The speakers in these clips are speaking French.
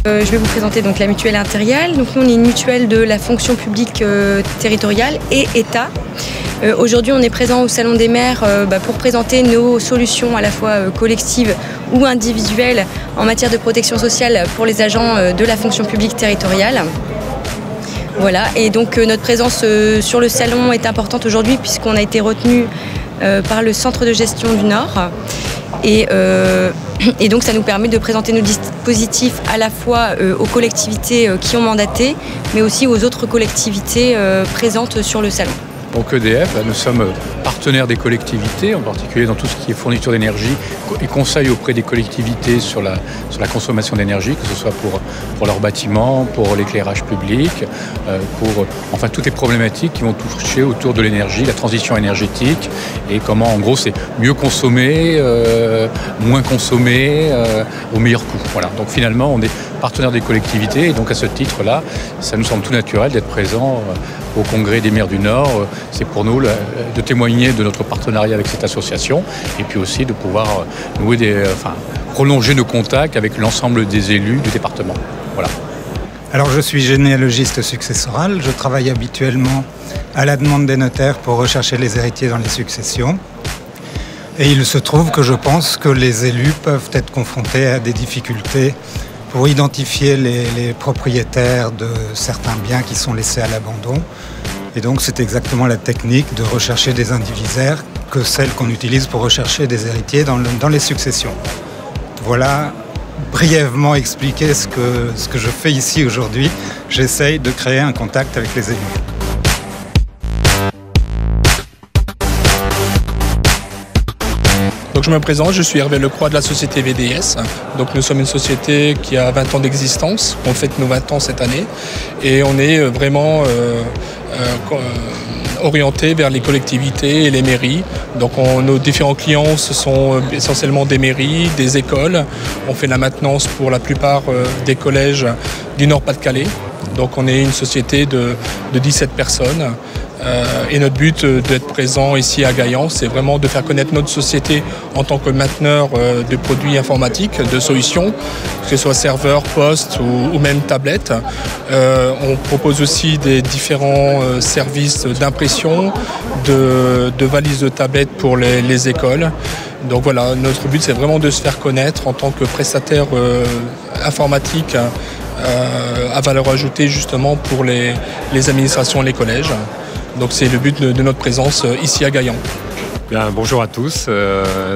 Je vais vous présenter donc la mutuelle Interial. Donc nous, on est une mutuelle de la fonction publique territoriale et État. Aujourd'hui, on est présent au Salon des maires pour présenter nos solutions à la fois collectives ou individuelles en matière de protection sociale pour les agents de la fonction publique territoriale. Voilà, et donc notre présence sur le salon est importante aujourd'hui puisqu'on a été retenu par le centre de gestion du Nord. Et donc ça nous permet de présenter nos dispositifs à la fois aux collectivités qui ont mandaté, mais aussi aux autres collectivités présentes sur le salon. Donc EDF, nous sommes partenaires des collectivités, en particulier dans tout ce qui est fourniture d'énergie et conseil auprès des collectivités sur la consommation d'énergie, que ce soit pour leurs bâtiments, pour l'éclairage public, pour enfin toutes les problématiques qui vont toucher autour de l'énergie, la transition énergétique et comment en gros c'est mieux consommer, moins consommer, au meilleur coût. Voilà. Donc finalement on est partenaire des collectivités et donc à ce titre-là, ça nous semble tout naturel d'être présent au Congrès des maires du Nord. C'est pour nous de témoigner de notre partenariat avec cette association et puis aussi de pouvoir prolonger nos contacts avec l'ensemble des élus du département. Voilà. Alors je suis généalogiste successoral, je travaille habituellement à la demande des notaires pour rechercher les héritiers dans les successions. Et il se trouve que je pense que les élus peuvent être confrontés à des difficultés pour identifier les propriétaires de certains biens qui sont laissés à l'abandon. Et donc c'est exactement la technique de rechercher des indivisaires que celle qu'on utilise pour rechercher des héritiers dans les successions. Voilà brièvement expliquer ce que je fais ici aujourd'hui. J'essaye de créer un contact avec les élus. Donc je me présente, je suis Hervé Lecroix de la société VDS. Donc nous sommes une société qui a 20 ans d'existence, on fête nos 20 ans cette année et on est vraiment orienté vers les collectivités et les mairies. Donc nos différents clients ce sont essentiellement des mairies, des écoles. On fait la maintenance pour la plupart des collèges du Nord-Pas-de-Calais. Donc on est une société de 17 personnes. Et notre but d'être présent ici à Gaillan, c'est vraiment de faire connaître notre société en tant que mainteneur de produits informatiques, de solutions, que ce soit serveur, poste ou même tablette. On propose aussi des différents services d'impression, de valises de tablettes pour les écoles. Donc voilà, notre but c'est vraiment de se faire connaître en tant que prestataire informatique à valeur ajoutée justement pour les administrations et les collèges. Donc c'est le but de notre présence ici à Gaillan. Bien, bonjour à tous,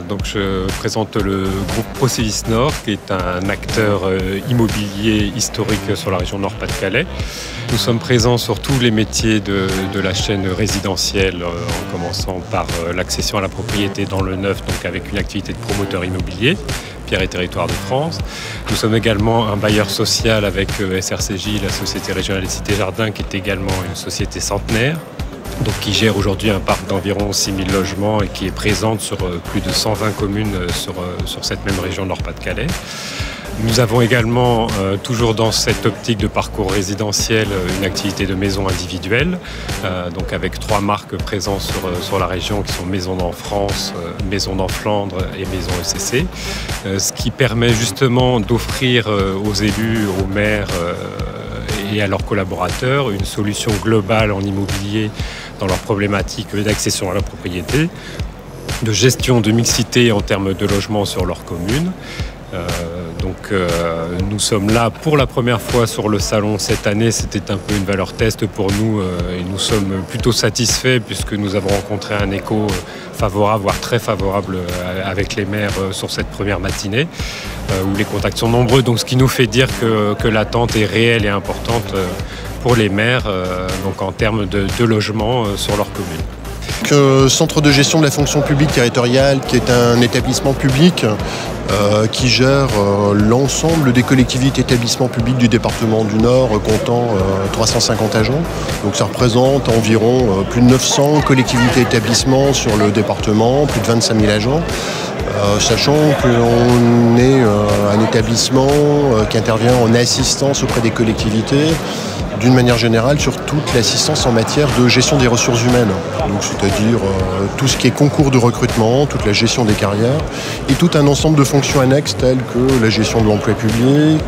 donc je présente le groupe Procelis Nord qui est un acteur immobilier historique sur la région Nord-Pas-de-Calais. Nous sommes présents sur tous les métiers de la chaîne résidentielle en commençant par l'accession à la propriété dans le neuf, donc avec une activité de promoteur immobilier, Pierre et Territoires de France. Nous sommes également un bailleur social avec SRCJ, la Société Régionale des Cités Jardins, qui est également une société centenaire. Donc qui gère aujourd'hui un parc d'environ 6000 logements et qui est présente sur plus de 120 communes sur cette même région Nord-Pas-de-Calais. Nous avons également, toujours dans cette optique de parcours résidentiel, une activité de maison individuelle, donc avec 3 marques présentes sur la région qui sont Maison dans France, Maison dans Flandre et Maison ECC, ce qui permet justement d'offrir aux élus, aux maires et à leurs collaborateurs une solution globale en immobilier dans leurs problématiques d'accession à la propriété, de gestion de mixité en termes de logement sur leur commune. Nous sommes là pour la première fois sur le salon cette année. C'était un peu une valeur test pour nous et nous sommes plutôt satisfaits puisque nous avons rencontré un écho favorable, voire très favorable avec les maires sur cette première matinée où les contacts sont nombreux. Donc ce qui nous fait dire que l'attente est réelle et importante pour les maires donc en termes de logement sur leur commune. Centre de gestion de la fonction publique territoriale, qui est un établissement public qui gère l'ensemble des collectivités établissements publics du département du Nord, comptant 350 agents. Donc ça représente environ plus de 900 collectivités établissements sur le département, plus de 25 000 agents. Sachant qu'on est un établissement qui intervient en assistance auprès des collectivités, d'une manière générale sur toute l'assistance en matière de gestion des ressources humaines. Donc, c'est-à-dire tout ce qui est concours de recrutement, toute la gestion des carrières et tout un ensemble de fonctions annexes telles que la gestion de l'emploi public,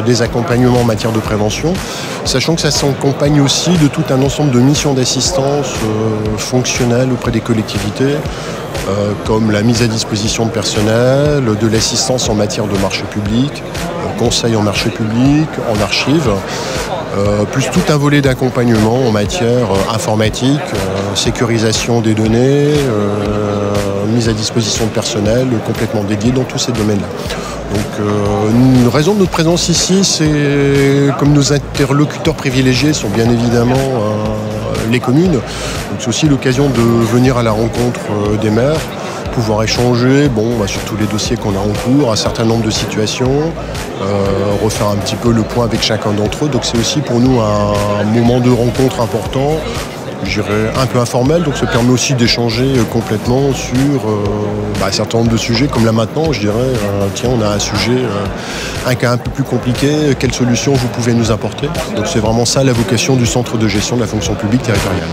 des accompagnements en matière de prévention, sachant que ça s'accompagne aussi de tout un ensemble de missions d'assistance fonctionnelle auprès des collectivités, comme la mise à disposition de personnel, de l'assistance en matière de marché public, conseil en marché public, en archives, plus tout un volet d'accompagnement en matière informatique, sécurisation des données, mise à disposition de personnel complètement dédié dans tous ces domaines-là. Donc, une raison de notre présence ici, c'est comme nos interlocuteurs privilégiés sont bien évidemment les communes. Donc, c'est aussi l'occasion de venir à la rencontre des maires, pouvoir échanger sur tous les dossiers qu'on a en cours, un certain nombre de situations, refaire un petit peu le point avec chacun d'entre eux. Donc c'est aussi pour nous un moment de rencontre important, je dirais un peu informel, donc ça permet aussi d'échanger complètement sur un certain nombre de sujets, comme là maintenant, je dirais, tiens, on a un sujet, un cas un peu plus compliqué, quelle solution vous pouvez nous apporter? Donc c'est vraiment ça la vocation du centre de gestion de la fonction publique territoriale.